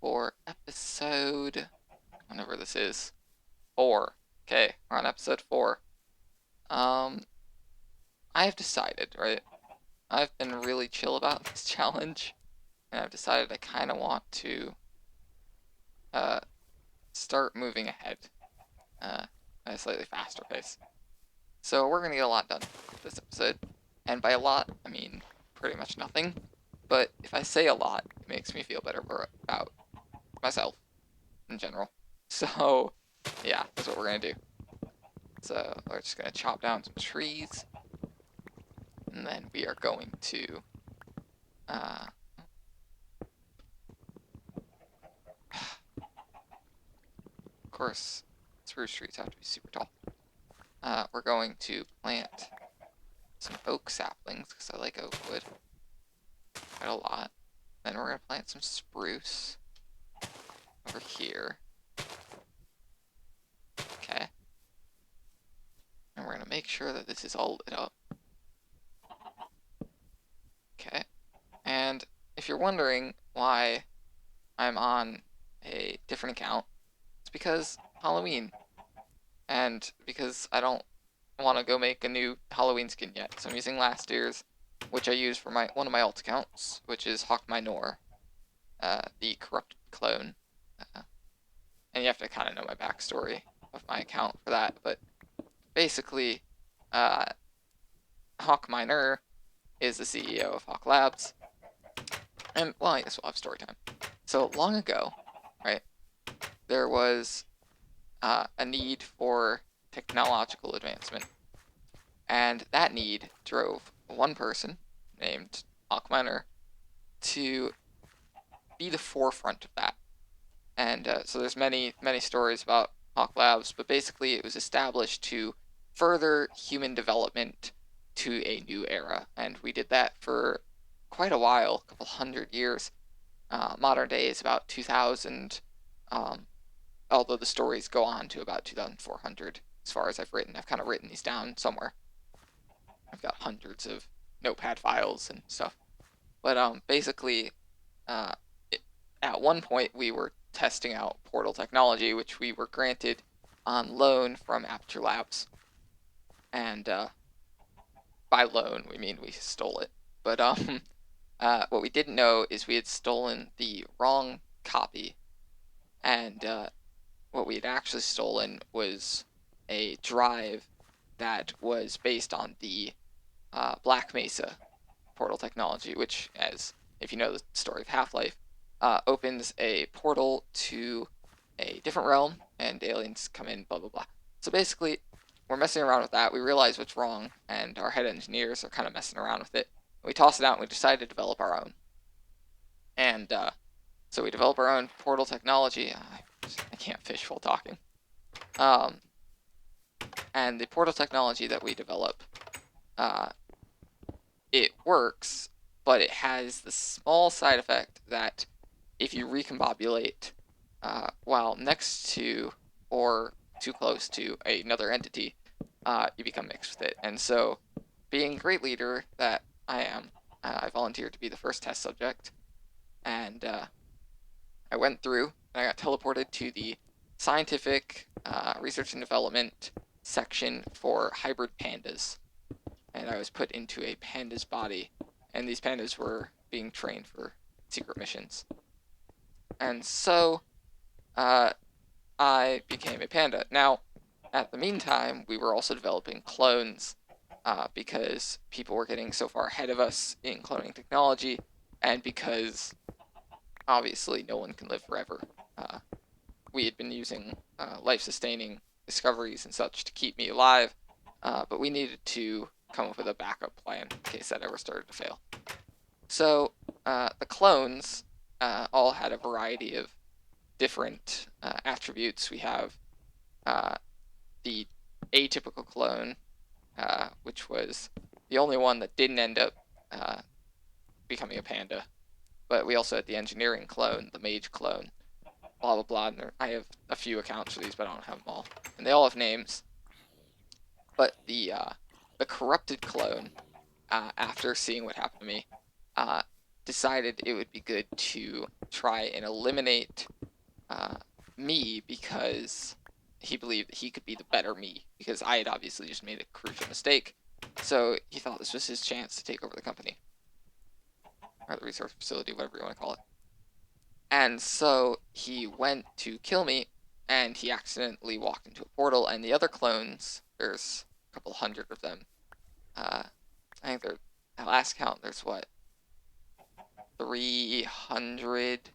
for episode, whenever this is, 4. Okay, we're on episode 4. I have decided, right? I've been really chill about this challenge, and I've decided I kind of want to start moving ahead at a slightly faster pace. So we're gonna get a lot done this episode, and by a lot, I mean pretty much nothing. But if I say a lot, it makes me feel better about myself in general. So yeah, that's what we're gonna do. So we're just gonna chop down some trees, and then we are going to of course, spruce trees have to be super tall. We're going to plant some oak saplings because I like oak wood quite a lot. Then we're gonna plant some spruce over here. Okay. And we're gonna make sure that this is all lit up. Okay. And if you're wondering why I'm on a different account, it's because Halloween. And because I don't want to go make a new Halloween skin yet. So I'm using last year's, which I use for one of my alt accounts, which is Hawk Minor, the corrupted clone. And you have to kind of know my backstory of my account for that. But basically, Hawk Minor is the CEO of Hawk Labs. And, well, I guess we'll have story time. So, long ago, right, there was a need for technological advancement. And that need drove one person named Hawk Minor to be the forefront of that. And so there's many stories about Hawk Labs, but basically it was established to further human development to a new era. And we did that for quite a while, a couple hundred years. Modern day is about 2000, although the stories go on to about 2400 as far as I've written. I've kind of written these down somewhere. I've got hundreds of notepad files and stuff. But basically, at one point we were testing out portal technology, which we were granted on loan from Aperture Labs. And by loan, we mean we stole it. But what we didn't know is we had stolen the wrong copy. And what we had actually stolen was a drive that was based on the Black Mesa portal technology, which, as if you know the story of Half-Life, opens a portal to a different realm, and aliens come in, blah, blah, blah. So basically, we're messing around with that. We realize what's wrong, and our head engineers are kind of messing around with it. We toss it out, and we decide to develop our own. And so we develop our own portal technology. I can't fish while talking. And the portal technology that we develop, it works, but it has the small side effect that if you recombobulate while next to or too close to another entity, you become mixed with it. And so, being a great leader that I am, I volunteered to be the first test subject, and I went through and I got teleported to the scientific research and development section for hybrid pandas. And I was put into a panda's body, and these pandas were being trained for secret missions. And so, I became a panda. Now, at the meantime, we were also developing clones, because people were getting so far ahead of us in cloning technology, and because, obviously, no one can live forever. We had been using life-sustaining discoveries and such to keep me alive, but we needed to come up with a backup plan in case that ever started to fail. So the clones all had a variety of different attributes. We have the atypical clone, which was the only one that didn't end up becoming a panda. But we also had the engineering clone, the mage clone, blah blah blah. And I have a few accounts for these, but I don't have them all. And they all have names. But the corrupted clone, after seeing what happened to me, decided it would be good to try and eliminate me because he believed that he could be the better me, because I had obviously just made a crucial mistake. So he thought this was his chance to take over the company, or the research facility, whatever you want to call it. And so he went to kill me, and he accidentally walked into a portal, and the other clones, there's a couple hundred of them. I think they're, at last count, there's what, 300?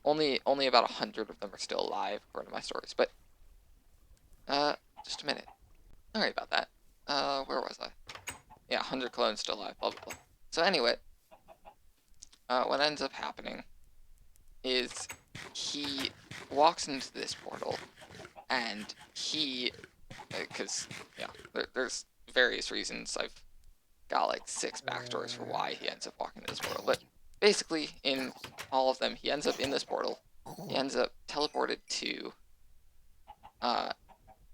Only about 100 of them are still alive, according to my stories. But, just a minute. Sorry about that. Where was I? Yeah, 100 clones still alive, blah, blah, blah. So anyway, what ends up happening is he walks into this portal, and he, because, yeah, there's various reasons. I've got like 6 backstories for why he ends up walking into this portal, but basically, in all of them, he ends up in this portal. He ends up teleported to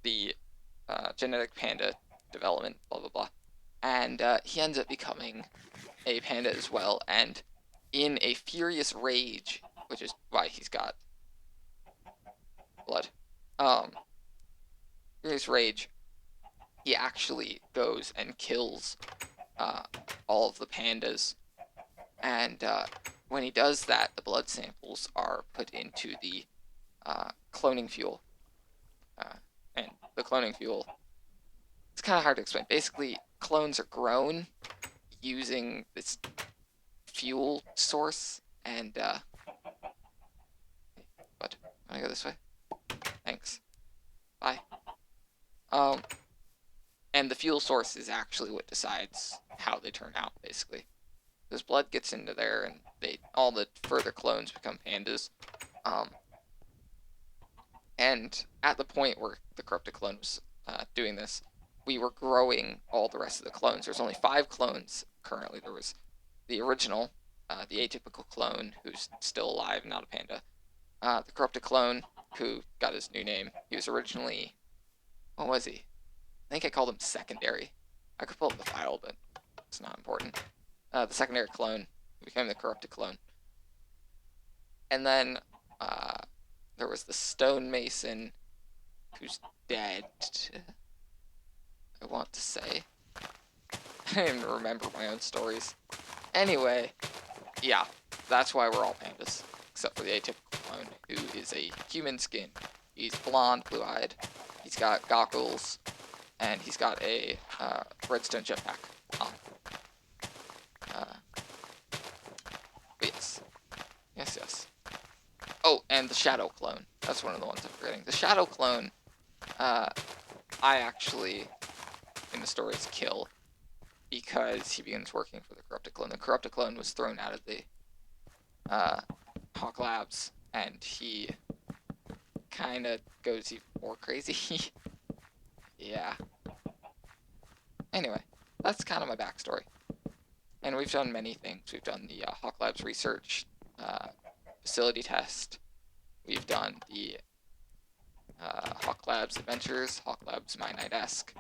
the genetic panda development, blah, blah, blah. And he ends up becoming a panda as well, and in a furious rage, which is why he's got blood, furious rage, he actually goes and kills all of the pandas. And when he does that, the blood samples are put into the cloning fuel. And the cloning fuel, it's kind of hard to explain. Basically, clones are grown using this fuel source, and what? Can I go this way? Thanks. Bye. And the fuel source is actually what decides how they turn out, basically. Because blood gets into there, and all the further clones become pandas. And at the point where the corrupted clone was doing this, we were growing all the rest of the clones. There's only 5 clones currently. There was the original, the atypical clone, who's still alive, not a panda. The corrupted clone, who got his new name. He was originally, what was he? I think I called him secondary. I could pull up the file, but it's not important. The secondary clone became the corrupted clone. And then there was the stonemason, who's dead, I want to say. I don't even remember my own stories. Anyway, yeah, that's why we're all pandas, except for the atypical clone, who is a human skin. He's blonde, blue-eyed, he's got goggles, and he's got a redstone jetpack on. But yes. Oh, and the shadow clone. That's one of the ones I'm forgetting. The shadow clone, I actually, in the stories, kill because he begins working for the corrupted clone. The corrupted clone was thrown out of the Hawk Labs, and he kind of goes even more crazy. Yeah. Anyway, that's kind of my backstory. And we've done many things. We've done the Hawk Labs research facility test. We've done the Hawk Labs Adventures, Hawk Labs My Night-esque.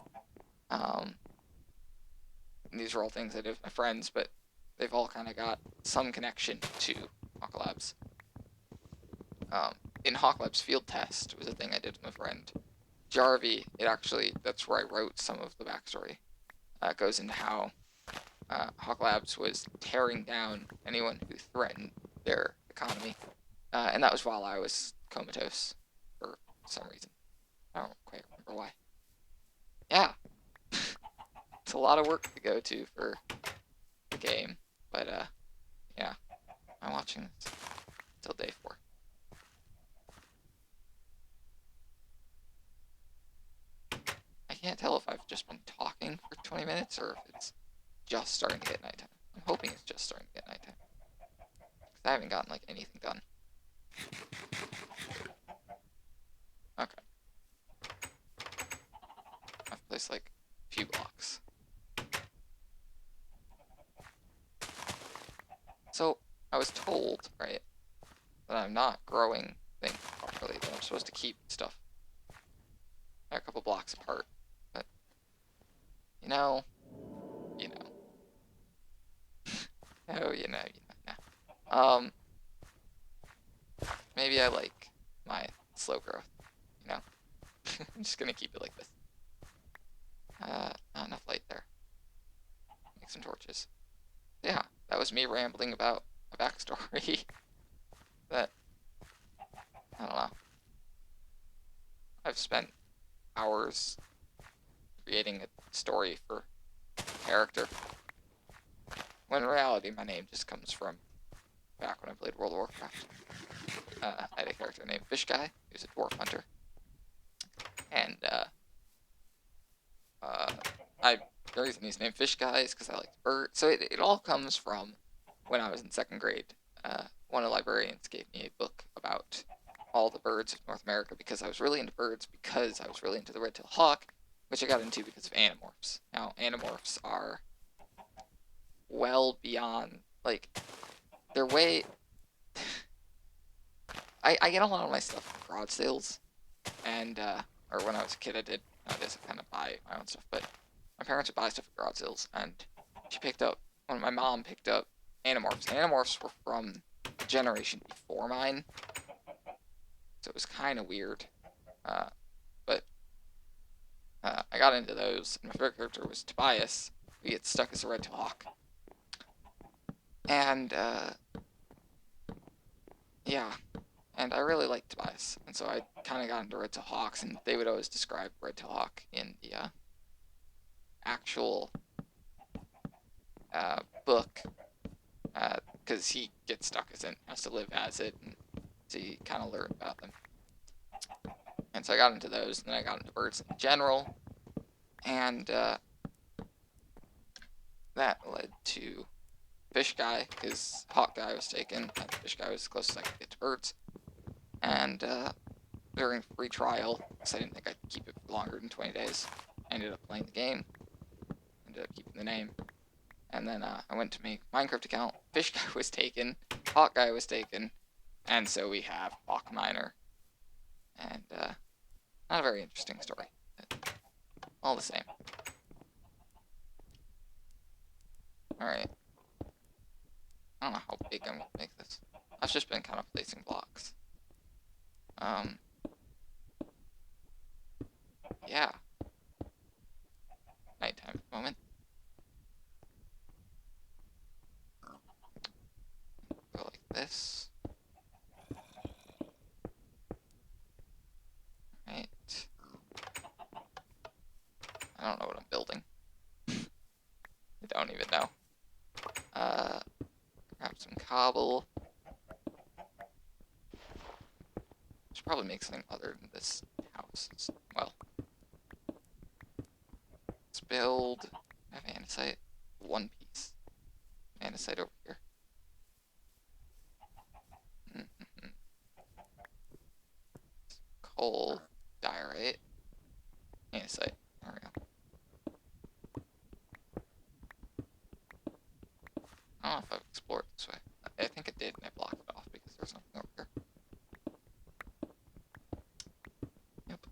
These are all things I did with my friends, but they've all kind of got some connection to Hawk Labs. In Hawk Labs Field Test was a thing I did with my friend Jarvie. That's where I wrote some of the backstory. It goes into how Hawk Labs was tearing down anyone who threatened their economy. And that was while I was comatose for some reason. I don't quite remember why. Yeah. It's a lot of work to go to for the game. But, yeah. I'm watching this till day 4. I can't tell if I've just been talking for 20 minutes or if it's just starting to get nighttime. I'm hoping it's just starting to get nighttime. Because I haven't gotten, like, anything done. Okay. I've placed, like, a few blocks. So, I was told, right, that I'm not growing things properly, that I'm supposed to keep stuff a couple blocks apart. But, you know. Oh, you know. Nah. Um, maybe I like my slow growth, you know? I'm just gonna keep it like this. Not enough light there. Make some torches. Yeah, that was me rambling about a backstory that, I don't know. I've spent hours creating a story for a character, when in reality my name just comes from back when I played World of Warcraft. I had a character named Fish Guy, who's a dwarf hunter, and the reason he's named Fish Guy is because I like birds. So it all comes from when I was in second grade. One of the librarians gave me a book about all the birds of North America because I was really into birds, because I was really into the red-tailed hawk, which I got into because of animorphs. Now, animorphs are well beyond, like, they're way... I get a lot of my stuff from garage sales, and, or when I was a kid I did. Nowadays I kind of buy my own stuff, but my parents would buy stuff at garage sales, and my mom picked up Animorphs. Animorphs were from the generation before mine, so it was kind of weird. But I got into those, and my favorite character was Tobias, who gets stuck as a red-tailed hawk. And, yeah, and I really liked Tobias, and so I kind of got into red-tailed hawks, and they would always describe red-tailed hawk in the actual book, because he gets stuck as it, has to live as it, and so you kind of learn about them. And so I got into those, and then I got into birds in general, and that led to Fish Guy, because Hawk Guy was taken, and Fish Guy was as close as I could get to birds. And during free trial, because I didn't think I'd keep it for longer than 20 days, I ended up playing the game, ended up keeping the name. And then I went to make Minecraft account. Fish Guy was taken, Hawk Guy was taken, and so we have Hawk Miner. And not a very interesting story, but all the same. Alright. I don't know how big I'm gonna make this. I've just been kind of placing blocks. Yeah. Nighttime at the moment. Go like this. Right. I don't know what I'm building. I don't even know. Grab some cobble. Should probably make something other than this house. Well, let's build. I have andesite. One piece. Andesite over here. Coal, diorite, andesite. There we go. I don't know if I've explored this way. I think it did, and I blocked it off because there's nothing over here. Yep.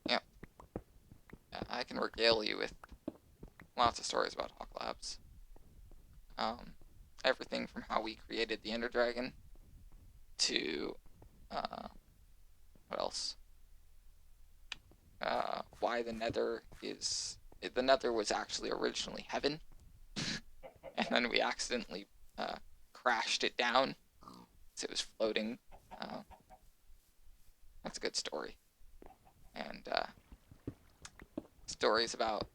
Yep. Yeah, I can regale you with lots of stories about Hawk Labs. Everything from how we created the Ender Dragon to, what else? Why the Nether is... The Nether was actually originally heaven, and then we accidentally crashed it down as it was floating. That's a good story. And stories about,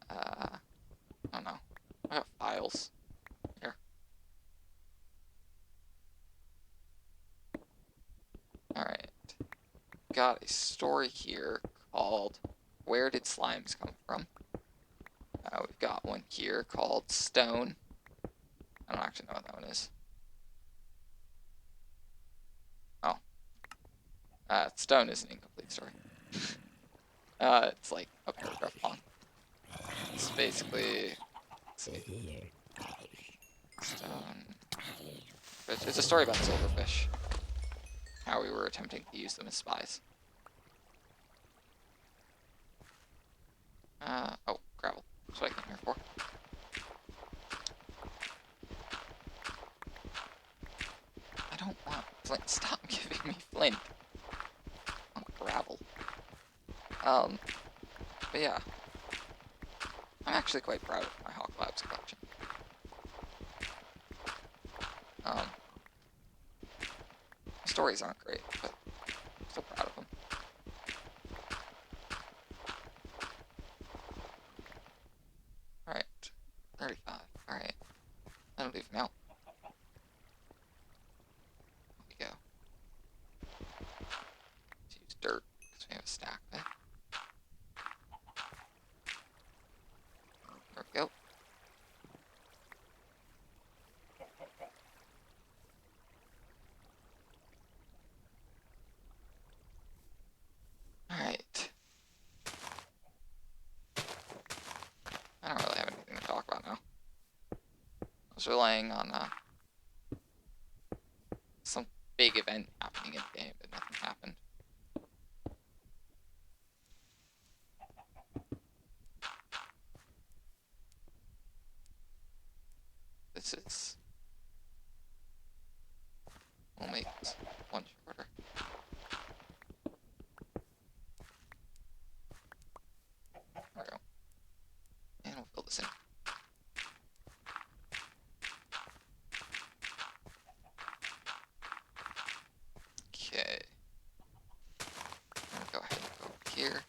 I don't know, I got files here. Alright. Got a story here called Where Did Slimes Come From? We've got one here called Stone. I don't actually know what that one is. Oh. Stone is an incomplete story. It's like a paragraph long. It's basically... Let's see. Stone... It's a story about silverfish. How we were attempting to use them as spies. Oh, gravel. That's what I came here for. flint. Stop giving me flint. I want gravel. But yeah. I'm actually quite proud of my Hawk Labs collection. Stories aren't great, but I'm still proud of them. Alright. 35. Alright. That'll do for now. Here we go. Let's use dirt, because we have a stack of it. There we go. Alright. I don't really have anything to talk about now. I was relying on some big event happening in the game, but nothing happened. This is... We'll make this one shorter. There we go. And we'll fill this in. Okay. I'm gonna go ahead and go over here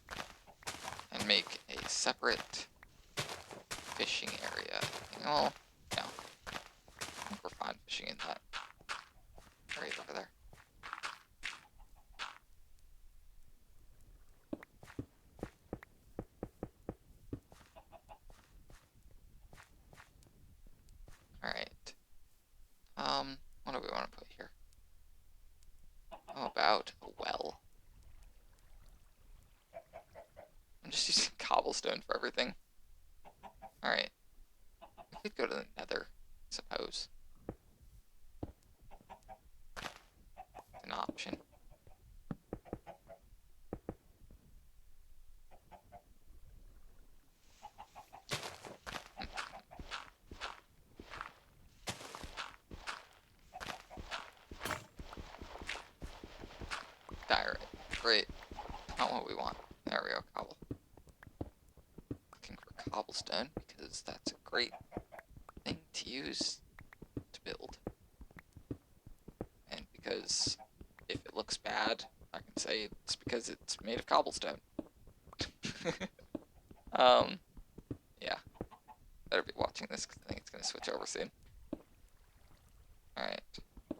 and make a separate fishing area. Oh, no. I think we're fine fishing in that area over there. Alright. What do we want to put here? How about a well? I'm just using cobblestone for everything. Alright. We could go to the nether, I suppose. It's an option. Diorite. Great. Not what we want. There we go, cobble. Looking for cobblestone because that's a great thing to use to build. And because if it looks bad, I can say it's because it's made of cobblestone. Yeah. Better be watching this because I think it's going to switch over soon. Alright.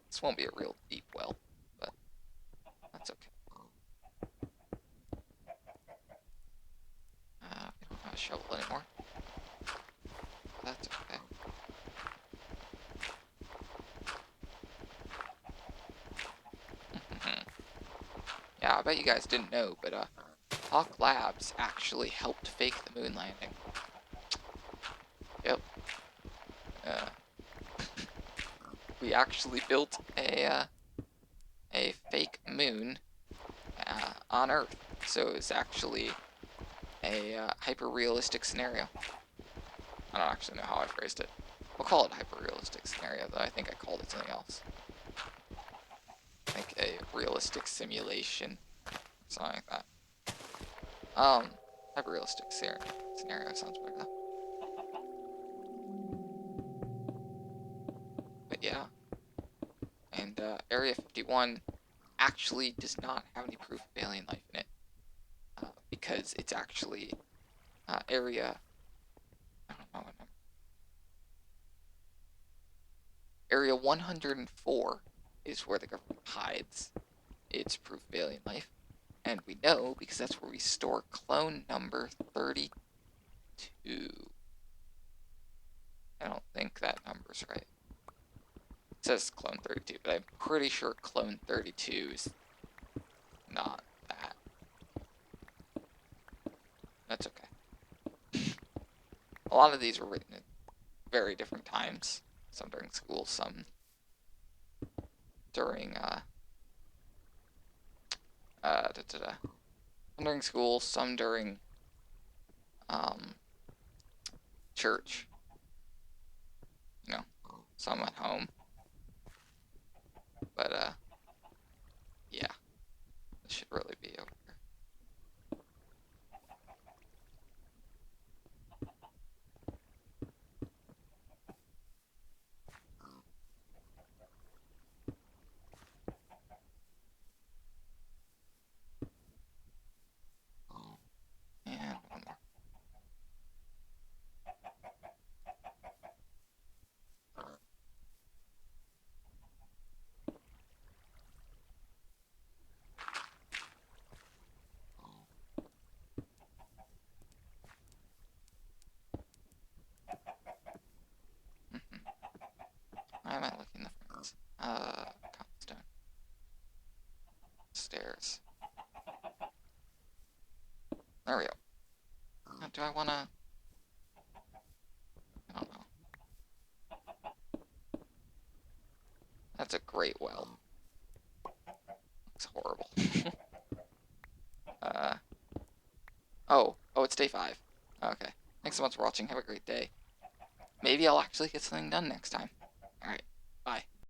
This won't be a real deep well, but that's okay. We don't have a shovel anymore. That's okay. Yeah, I bet you guys didn't know, but Hawk Labs actually helped fake the moon landing. Yep. We actually built a fake moon on Earth, so it's actually a hyper-realistic scenario. I don't actually know how I phrased it. We'll call it a hyper-realistic scenario, though I think I called it something else. Like a realistic simulation, something like that. Hyper-realistic scenario sounds better though. But yeah. And Area 51 actually does not have any proof of alien life in it. Because it's actually area... I don't know what number. Area 104 is where the government hides its proof of alien life. And we know because that's where we store clone number 32. I don't think that number's right. It says clone 32, but I'm pretty sure clone 32 is not that. That's okay. A lot of these were written at very different times. Some during school, some during, some during school, some during, church. You know, some at home. But, stairs. There we go. Now, do I wanna... I don't know. That's a great well. Looks horrible. Oh, it's day 5. Okay. Thanks so much for watching. Have a great day. Maybe I'll actually get something done next time. Alright, bye.